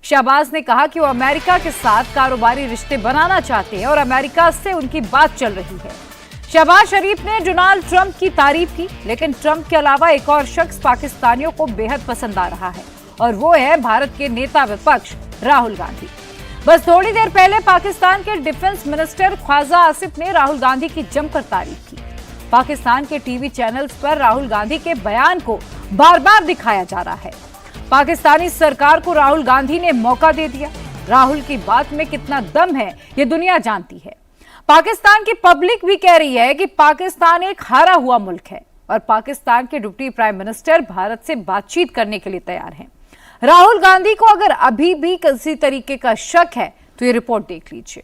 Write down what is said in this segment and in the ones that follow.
शहबाज ने कहा कि वो अमेरिका के साथ कारोबारी रिश्ते बनाना चाहते हैं और अमेरिका से उनकी बात चल रही है। शहबाज शरीफ ने डोनाल्ड ट्रंप की तारीफ की, लेकिन ट्रंप के अलावा एक और शख्स पाकिस्तानियों को बेहद पसंद आ रहा है और वो है भारत के नेता विपक्ष राहुल गांधी। बस थोड़ी देर पहले पाकिस्तान के डिफेंस मिनिस्टर ख्वाजा आसिफ ने राहुल गांधी की जमकर तारीफ की। पाकिस्तान के टीवी चैनल्स पर राहुल गांधी के बयान को बार बार दिखाया जा रहा है। पाकिस्तानी सरकार को राहुल गांधी ने मौका दे दिया। राहुल की बात में कितना दम है ये दुनिया जानती है। पाकिस्तान की पब्लिक भी कह रही है कि पाकिस्तान एक हारा हुआ मुल्क है और पाकिस्तान के डिप्टी प्राइम मिनिस्टर भारत से बातचीत करने के लिए तैयार हैं। राहुल गांधी को अगर अभी भी किसी तरीके का शक है तो ये रिपोर्ट देख लीजिए।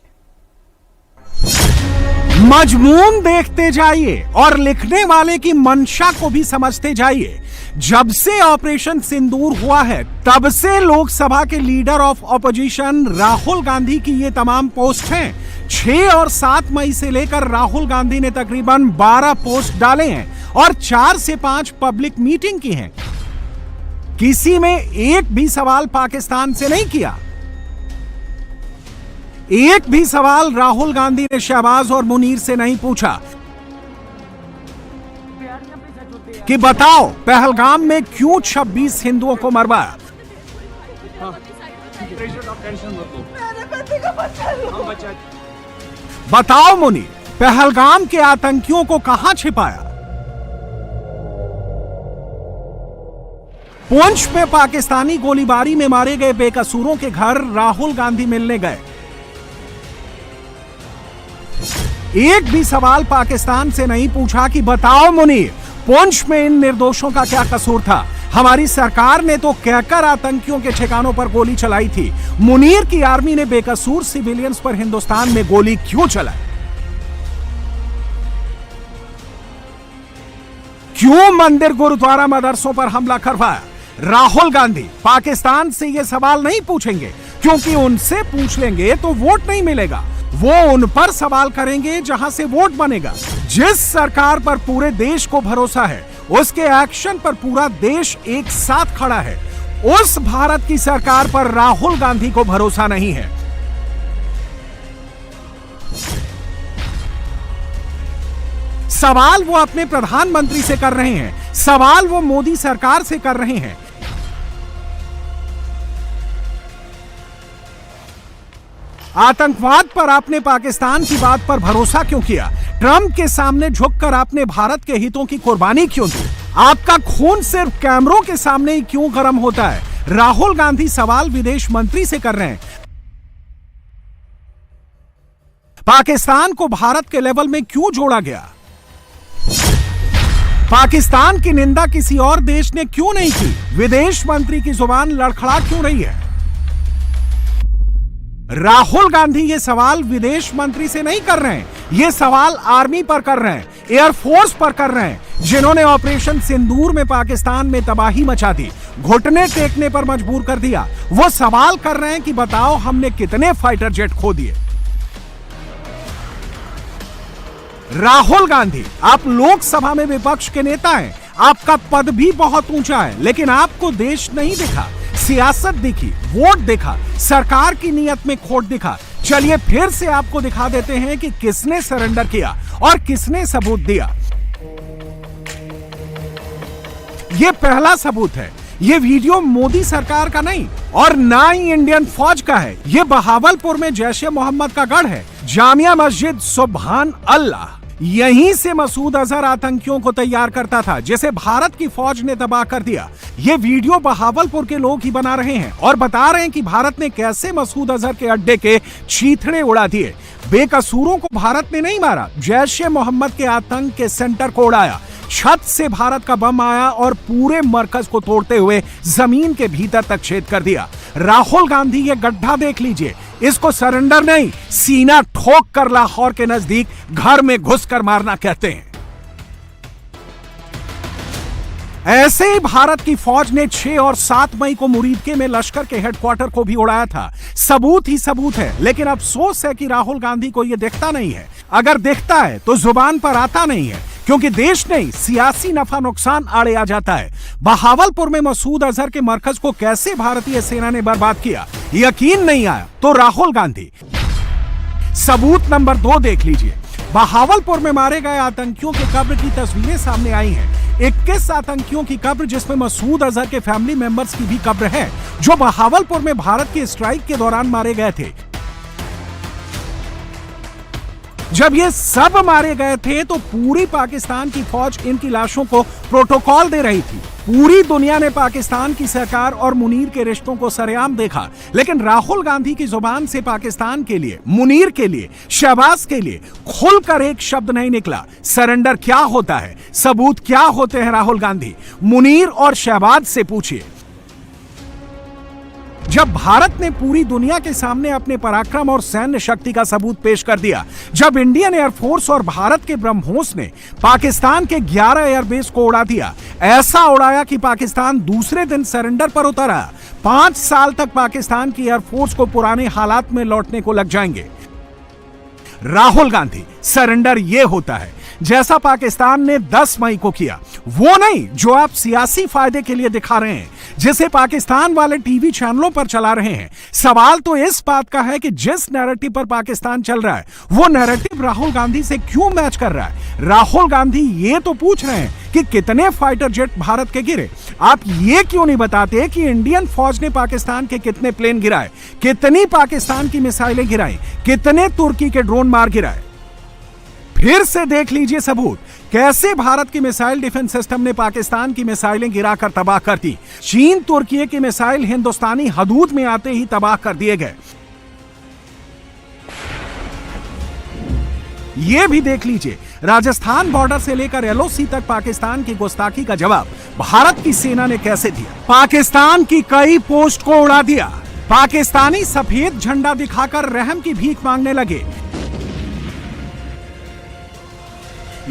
मजमून देखते जाइए और लिखने वाले की मंशा को भी समझते जाइए। जब से ऑपरेशन सिंदूर हुआ है तब से लोकसभा के leader of opposition Rahul Gandhi की ये तमाम पोस्ट हैं। 6 और 7 मई से लेकर राहुल गांधी ने तकरीबन 12 पोस्ट डाले हैं और 4 से 5 पब्लिक मीटिंग की हैं। किसी में एक भी सवाल पाकिस्तान से नहीं किया। एक भी सवाल राहुल गांधी ने शहबाज और मुनीर से नहीं पूछा कि बताओ पहलगाम में क्यों 26 हिंदुओं को मरवाया। बताओ मुनीर, पहलगाम के आतंकियों को कहां छिपाया। पुंछ में पाकिस्तानी गोलीबारी में मारे गए बेकसूरों के घर राहुल गांधी मिलने गए। एक भी सवाल पाकिस्तान से नहीं पूछा कि बताओ मुनीर, पुंछ में इन निर्दोषों का क्या कसूर था। हमारी सरकार ने तो कहकर आतंकियों के ठिकानों पर गोली चलाई थी। मुनीर की आर्मी ने बेकसूर सिविलियंस पर हिंदुस्तान में गोली क्यों चलाई। क्यों मंदिर गुरुद्वारा मदरसों पर हमला करवाया। राहुल गांधी पाकिस्तान से यह सवाल नहीं पूछेंगे क्योंकि उनसे पूछ लेंगे तो वोट नहीं मिलेगा। वो उन पर सवाल करेंगे जहां से वोट बनेगा। जिस सरकार पर पूरे देश को भरोसा है उसके एक्शन पर पूरा देश एक साथ खड़ा है। उस भारत की सरकार पर राहुल गांधी को भरोसा नहीं है। सवाल वो अपने प्रधानमंत्री से कर रहे हैं, सवाल वो मोदी सरकार से कर रहे हैं। आतंकवाद पर आपने पाकिस्तान की बात पर भरोसा क्यों किया। ट्रंप के सामने झुककर आपने भारत के हितों की कुर्बानी क्यों दी। आपका खून सिर्फ कैमरों के सामने ही क्यों गर्म होता है। राहुल गांधी सवाल विदेश मंत्री से कर रहे हैं। पाकिस्तान को भारत के लेवल में क्यों जोड़ा गया। पाकिस्तान की निंदा किसी और देश ने क्यों नहीं की। विदेश मंत्री की जुबान लड़खड़ा क्यों रही है। राहुल गांधी ये सवाल विदेश मंत्री से नहीं कर रहे हैं, ये सवाल आर्मी पर कर रहे हैं, एयरफोर्स पर कर रहे हैं, जिन्होंने ऑपरेशन सिंदूर में पाकिस्तान में तबाही मचा दी, घुटने टेकने पर मजबूर कर दिया। वो सवाल कर रहे हैं कि बताओ हमने कितने फाइटर जेट खो दिए। राहुल गांधी, आप लोकसभा में विपक्ष के नेता हैं, आपका पद भी बहुत ऊंचा है, लेकिन आपको देश नहीं दिखा, सियासत दिखी, वोट दिखा, सरकार की नीयत में खोट दिखा। चलिए फिर से आपको दिखा देते हैं कि किसने सरेंडर किया और किसने सबूत दिया। यह पहला सबूत है। यह वीडियो मोदी सरकार का नहीं और ना ही इंडियन फौज का है। यह बहावलपुर में जैश ए मोहम्मद का गढ़ है। जामिया मस्जिद सुभान अल्लाह, यहीं से मसूद अजहर आतंकियों को तैयार करता था, जिसे भारत की फौज ने तबाह कर दिया। ये वीडियो बहावलपुर के लोग ही बना रहे हैं और बता रहे हैं कि भारत ने कैसे मसूद अजहर के अड्डे के चीथड़े उड़ा दिए। बेकसूरों को भारत ने नहीं मारा, जैश ए मोहम्मद के आतंक के सेंटर को उड़ाया। छत से भारत का बम आया और पूरे मरकज को तोड़ते हुए जमीन के भीतर तक छेद कर दिया। राहुल गांधी ये गड्ढा देख लीजिए, इसको सरेंडर नहीं, सीना ठोक कर लाहौर के नजदीक घर में घुसकर मारना कहते हैं। ऐसे ही भारत की फौज ने 6 और 7 मई को मुरीदके में लश्कर के हेडक्वार्टर को भी उड़ाया था। सबूत ही सबूत है, लेकिन अफसोस है कि राहुल गांधी को यह दिखता नहीं है। अगर दिखता है तो जुबान पर आता नहीं है। क्योंकि देश नहीं सियासी नफा नुकसान आड़े आ जाता है। बहावलपुर में मसूद अजहर के मरकज को कैसे भारतीय सेना ने बर्बाद किया, यकीन नहीं आया तो राहुल गांधी। सबूत नंबर 2 देख लीजिए। बहावलपुर में मारे गए आतंकियों के कब्र की तस्वीरें सामने आई हैं। 21 आतंकियों की कब्र, जिसमें मसूद अजहर के फैमिली मेंबर्स की भी कब्र है, जो बहावलपुर में भारत के स्ट्राइक के दौरान मारे गए थे। जब ये सब मारे गए थे तो पूरी पाकिस्तान की फौज इनकी लाशों को प्रोटोकॉल दे रही थी। पूरी दुनिया ने पाकिस्तान की सरकार और मुनीर के रिश्तों को सरेआम देखा, लेकिन राहुल गांधी की जुबान से पाकिस्तान के लिए, मुनीर के लिए, शहबाज के लिए खुलकर एक शब्द नहीं निकला। सरेंडर क्या होता है, सबूत क्या होते हैं राहुल गांधी, मुनीर और शहबाज से पूछिए। जब भारत ने पूरी दुनिया के सामने अपने पराक्रम और सैन्य शक्ति का सबूत पेश कर दिया, जब इंडियन एयरफोर्स और भारत के ब्रह्मोस ने पाकिस्तान के 11 एयरबेस को उड़ा दिया, ऐसा उड़ाया कि पाकिस्तान दूसरे दिन सरेंडर पर उतरा। 5 साल तक पाकिस्तान की एयरफोर्स को पुराने हालात में लौटने को लग जाएंगे। राहुल गांधी, सरेंडर यह होता है जैसा पाकिस्तान ने 10 मई को किया, वो नहीं जो आप सियासी फायदे के लिए दिखा रहे हैं, जिसे पाकिस्तान वाले टीवी चैनलों पर चला रहे हैं। सवाल तो इस बात का है कि जिस नैरेटिव पर पाकिस्तान चल रहा है, वो नैरेटिव राहुल गांधी से क्यों मैच कर रहा है। राहुल गांधी ये तो पूछ रहे हैं कि कितने फाइटर जेट भारत के गिरे, आप ये क्यों नहीं बताते कि इंडियन फौज ने पाकिस्तान के कितने प्लेन गिराए, कितनी पाकिस्तान की मिसाइलें गिराई, कितने तुर्की के ड्रोन मार गिराए। फिर से देख लीजिए सबूत, कैसे भारत की मिसाइल डिफेंस सिस्टम ने पाकिस्तान की मिसाइलें गिराकर तबाह कर दी। चीन तुर्की की मिसाइल हिंदुस्तानी हदूद में आते ही तबाह कर दिए गए। यह भी देख लीजिए, राजस्थान बॉर्डर से लेकर एलओसी तक पाकिस्तान की गुस्ताखी का जवाब भारत की सेना ने कैसे दिया। पाकिस्तान की कई पोस्ट को उड़ा दिया। पाकिस्तानी सफेद झंडा दिखाकर रहम की भीख मांगने लगे।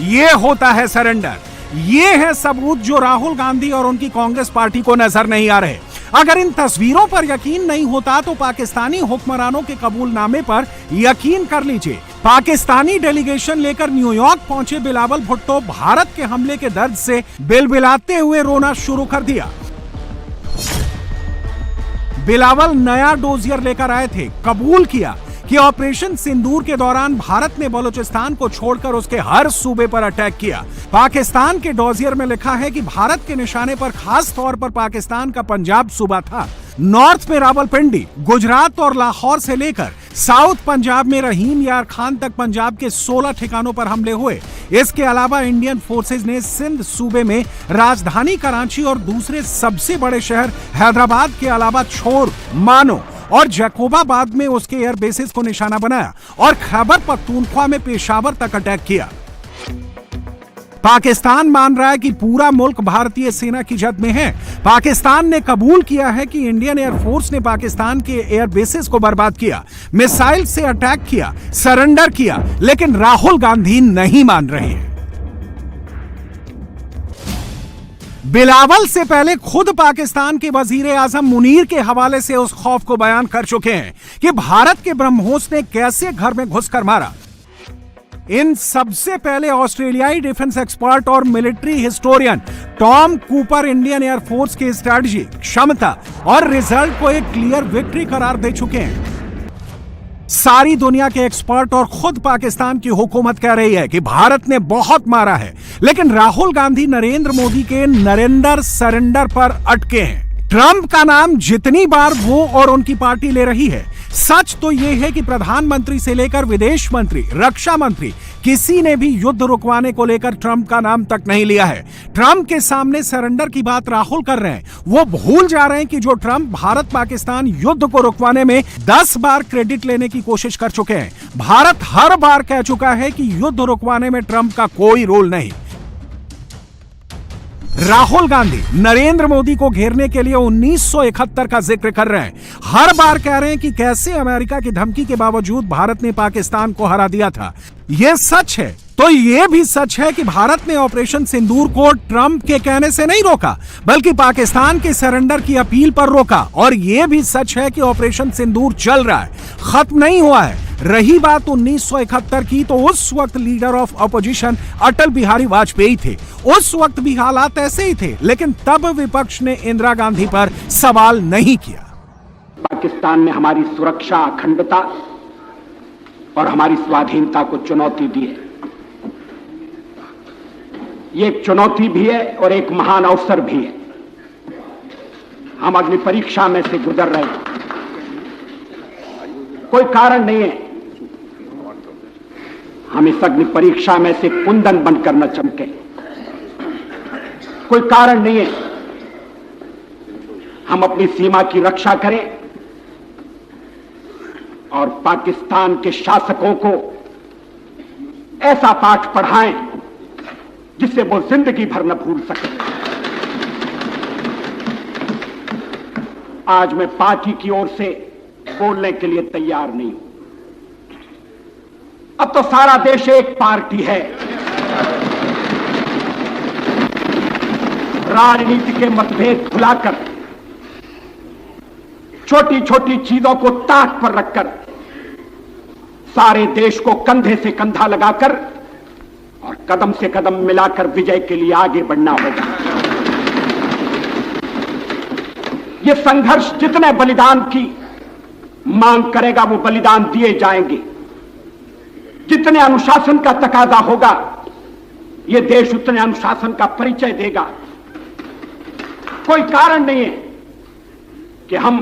ये होता है सरेंडर। ये है सबूत जो राहुल गांधी और उनकी कांग्रेस पार्टी को नजर नहीं आ रहे। अगर इन तस्वीरों पर यकीन नहीं होता तो पाकिस्तानी हुक्मरानों के कबूलनामे पर यकीन कर लीजिए। पाकिस्तानी डेलीगेशन लेकर न्यूयॉर्क पहुंचे बिलावल भुट्टो भारत के हमले के दर्द से बिलबिलाते हुए रोना शुरू कर दिया। बिलावल नया डोजियर लेकर आए थे, कबूल किया कि ऑपरेशन सिंदूर के दौरान भारत ने बलूचिस्तान को छोड़कर उसके हर सूबे पर अटैक किया। पाकिस्तान के डोजियर में लिखा है कि भारत के निशाने पर खास तौर पर पाकिस्तान का पंजाब सूबा था। नॉर्थ में रावलपिंडी, गुजरात और लाहौर से लेकर साउथ पंजाब में रहीम यार खान तक पंजाब के 16 ठिकानों पर हमले हुए। इसके अलावा इंडियन फोर्सेज ने सिंध सूबे में राजधानी कराची और दूसरे सबसे बड़े शहर हैदराबाद के अलावा छोर, मानो और जैकोबाबाद में उसके एयर बेसिस को निशाना बनाया और खैबर पख्तूनख्वा में पेशावर तक अटैक किया। पाकिस्तान मान रहा है कि पूरा मुल्क भारतीय सेना की जद में है। पाकिस्तान ने कबूल किया है कि इंडियन एयरफोर्स ने पाकिस्तान के एयर बेसिस को बर्बाद किया, मिसाइल से अटैक किया, सरेंडर किया, लेकिन राहुल गांधी नहीं मान रहे हैं। बिलावल से पहले खुद पाकिस्तान के वजीर आजम मुनीर के हवाले से उस खौफ को बयान कर चुके हैं कि भारत के ब्रह्मोस ने कैसे घर में घुसकर मारा। इन सबसे पहले ऑस्ट्रेलियाई डिफेंस एक्सपर्ट और military historian Tom Cooper Indian air force की स्ट्रैटेजी, क्षमता और रिजल्ट को एक क्लियर विक्ट्री करार दे चुके हैं। सारी दुनिया के एक्सपर्ट और खुद पाकिस्तान की हुकूमत कह रही है कि भारत ने बहुत मारा है, लेकिन राहुल गांधी नरेंद्र मोदी के नरेंद्र सरेंडर पर अटके हैं। ट्रंप का नाम जितनी बार वो और उनकी पार्टी ले रही है, सच तो यह है कि प्रधानमंत्री से लेकर विदेश मंत्री, रक्षा मंत्री, किसी ने भी युद्ध रुकवाने को लेकर ट्रंप का नाम तक नहीं लिया है। ट्रंप के सामने सरेंडर की बात राहुल कर रहे हैं। वो भूल जा रहे हैं कि जो ट्रंप भारत पाकिस्तान युद्ध को रुकवाने में 10 बार क्रेडिट लेने की कोशिश कर चुके हैं। भारत हर बार कह चुका है कि युद्ध रुकवाने में ट्रंप का कोई रोल नहीं। राहुल गांधी नरेंद्र मोदी को घेरने के लिए 1971 का जिक्र कर रहे हैं। हर बार कह रहे हैं कि कैसे अमेरिका की धमकी के बावजूद भारत ने पाकिस्तान को हरा दिया था। यह सच है तो ये भी सच है कि भारत ने ऑपरेशन सिंदूर को ट्रंप के कहने से नहीं रोका, बल्कि पाकिस्तान के सरेंडर की अपील पर रोका। और ये भी सच है कि ऑपरेशन सिंदूर चल रहा है, खत्म नहीं हुआ है। रही बात 1971 की, तो उस वक्त leader of opposition Atal Bihari Vajpayee थे। उस वक्त भी हालात ऐसे ही थे, लेकिन तब विपक्ष ने इंदिरा गांधी पर सवाल नहीं किया। पाकिस्तान ने हमारी सुरक्षा, अखंडता और हमारी स्वाधीनता को चुनौती दी है। ये एक चुनौती भी है और एक महान अवसर भी है। हम अग्नि परीक्षा में से गुजर रहे हैं। कोई कारण नहीं है हम इस अग्नि परीक्षा में से कुंदन बनकर न चमके। कोई कारण नहीं है हम अपनी सीमा की रक्षा करें और पाकिस्तान के शासकों को ऐसा पाठ पढ़ाएं जिससे वो जिंदगी भर न भूल सके। आज मैं पार्टी की ओर से बोलने के लिए तैयार नहीं हूं। अब तो सारा देश एक पार्टी है। राजनीति के मतभेद भुलाकर, छोटी छोटी चीजों को ताक पर रखकर सारे देश को कंधे से कंधा लगाकर और कदम से कदम मिलाकर विजय के लिए आगे बढ़ना होगा। यह संघर्ष जितने बलिदान की मांग करेगा वो बलिदान दिए जाएंगे। जितने अनुशासन का तकाजा होगा यह देश उतने अनुशासन का परिचय देगा। कोई कारण नहीं है कि हम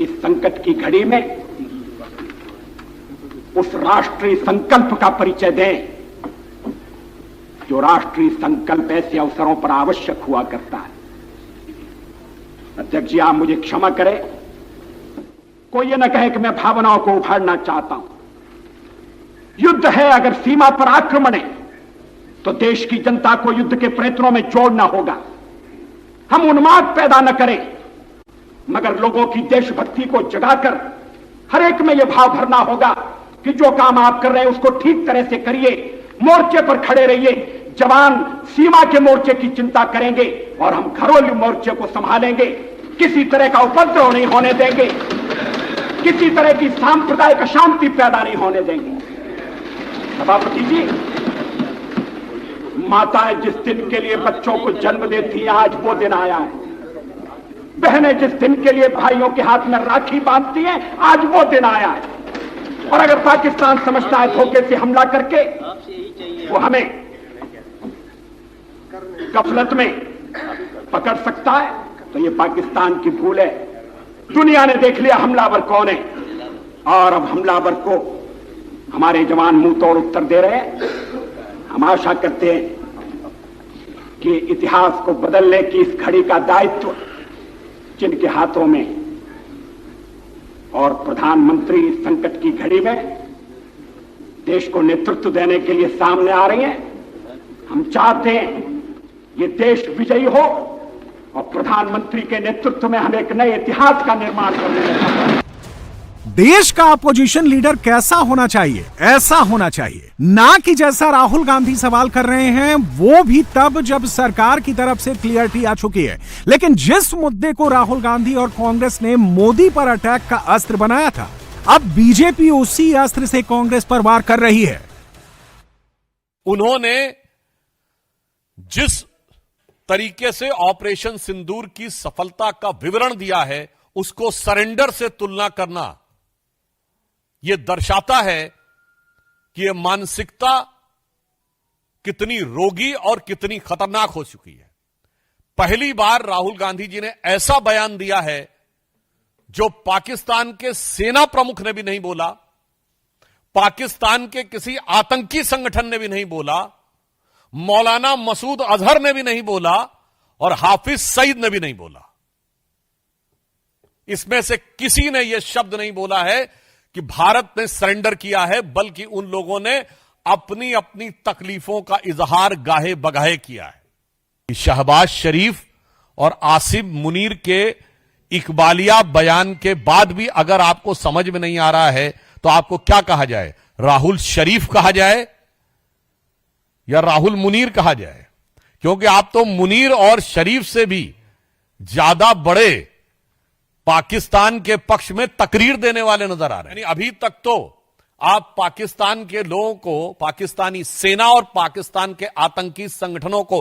इस संकट की घड़ी में उस राष्ट्रीय संकल्प का परिचय दें जो राष्ट्रीय संकल्प ऐसे अवसरों पर आवश्यक हुआ करता है। अध्यक्ष जी, आप मुझे क्षमा करें, कोई ये न कहे कि मैं भावनाओं को उभारना चाहता हूं। युद्ध है, अगर सीमा पर आक्रमण है तो देश की जनता को युद्ध के प्रयत्नों में जोड़ना होगा। हम उन्माद पैदा न करें, मगर लोगों की देशभक्ति को जगाकर हर एक में यह भाव भरना होगा कि जो काम आप कर रहे हैं उसको ठीक तरह से करिए, मोर्चे पर खड़े रहिए। जवान सीमा के मोर्चे की चिंता करेंगे और हम घरेलू मोर्चे को संभालेंगे। किसी तरह का उपद्रव नहीं होने देंगे, किसी तरह की सांप्रदायिक अशांति पैदा नहीं होने देंगे। सभापति जी, माताएं जिस दिन के लिए बच्चों को जन्म देती हैं, आज वो दिन आया है। बहनें जिस दिन के लिए भाइयों के हाथ में राखी बांधती हैं, आज वो दिन आया है। और अगर पाकिस्तान समझता है धोखे से हमला करके वो हमें गफलत में पकड़ सकता है, तो ये पाकिस्तान की भूल है। दुनिया ने देख लिया हमलावर कौन है और अब हमलावर को हमारे जवान मुंह तोड़ उत्तर दे रहे हैं। हम आशा करते हैं कि इतिहास को बदलने की इस घड़ी का दायित्व जिनके हाथों में और प्रधानमंत्री इस संकट की घड़ी में देश को नेतृत्व देने के लिए सामने आ रही हैं। हम चाहते हैं ये देश विजयी हो और प्रधानमंत्री के नेतृत्व में हम एक नए इतिहास का निर्माण करने में। देश का अपोजिशन लीडर कैसा होना चाहिए? ऐसा होना चाहिए, ना कि जैसा राहुल गांधी सवाल कर रहे हैं, वो भी तब जब सरकार की तरफ से क्लियरिटी आ चुकी है। लेकिन जिस मुद्दे को राहुल गांधी और कांग्रेस ने मोदी पर अटैक का अस्त्र बनाया था, अब बीजेपी उसी अस्त्र से कांग्रेस पर वार कर रही है। उन्होंने जिस तरीके से ऑपरेशन सिंदूर की सफलता का विवरण दिया है, उसको सरेंडर से तुलना करना यह दर्शाता है कि यह मानसिकता कितनी रोगी और कितनी खतरनाक हो चुकी है। पहली बार राहुल गांधी जी ने ऐसा बयान दिया है जो पाकिस्तान के सेना प्रमुख ने भी नहीं बोला, पाकिस्तान के किसी आतंकी संगठन ने भी नहीं बोला, मौलाना मसूद अजहर ने भी नहीं बोला और हाफिज सईद ने भी नहीं बोला। इसमें से किसी ने यह शब्द नहीं बोला है कि भारत ने सरेंडर किया है, बल्कि उन लोगों ने अपनी अपनी तकलीफों का इजहार गाहे बगाहे किया है। शहबाज शरीफ और आसिफ मुनीर के इकबालिया बयान के बाद भी अगर आपको समझ में नहीं आ रहा है तो आपको क्या कहा जाए? राहुल शरीफ कहा जाए या राहुल मुनीर कहा जाए, क्योंकि आप तो मुनीर और शरीफ से भी ज्यादा बड़े पाकिस्तान के पक्ष में तकरीर देने वाले नजर आ रहे हैं। यानी अभी तक तो आप पाकिस्तान के लोगों को, पाकिस्तानी सेना और पाकिस्तान के आतंकी संगठनों को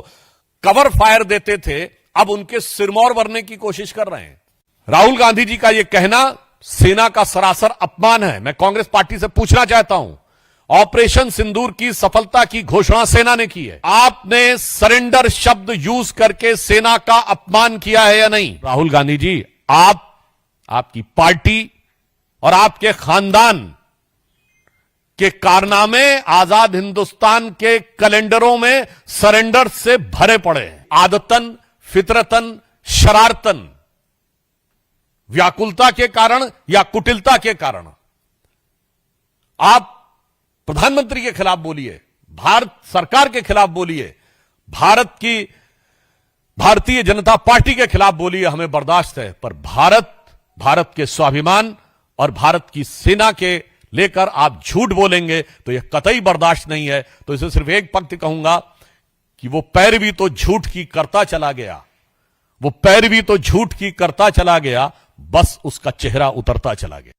कवर फायर देते थे, अब उनके सिरमौर भरने की कोशिश कर रहे हैं। राहुल गांधी जी का यह कहना सेना का सरासर अपमान है। मैं कांग्रेस पार्टी से पूछना चाहता हूं, ऑपरेशन सिंदूर की सफलता की घोषणा सेना ने की है, आपने सरेंडर शब्द यूज करके सेना का अपमान किया है या नहीं? राहुल गांधी जी, आपकी पार्टी और आपके खानदान के कारनामे आजाद हिंदुस्तान के कैलेंडरों में सरेंडर से भरे पड़े हैं। आदतन, फितरतन, शरारतन, व्याकुलता के कारण या कुटिलता के कारण आप प्रधानमंत्री के खिलाफ बोलिए, भारत सरकार के खिलाफ बोलिए, भारतीय जनता पार्टी के खिलाफ बोलिए, हमें बर्दाश्त है, पर भारत के स्वाभिमान और भारत की सेना के लेकर आप झूठ बोलेंगे तो यह कतई बर्दाश्त नहीं है। तो इसे सिर्फ एक पंक्ति कहूंगा कि वो पैरवी तो झूठ की करता चला गया, वो पैरवी तो झूठ की करता चला गया, बस उसका चेहरा उतरता चला गया।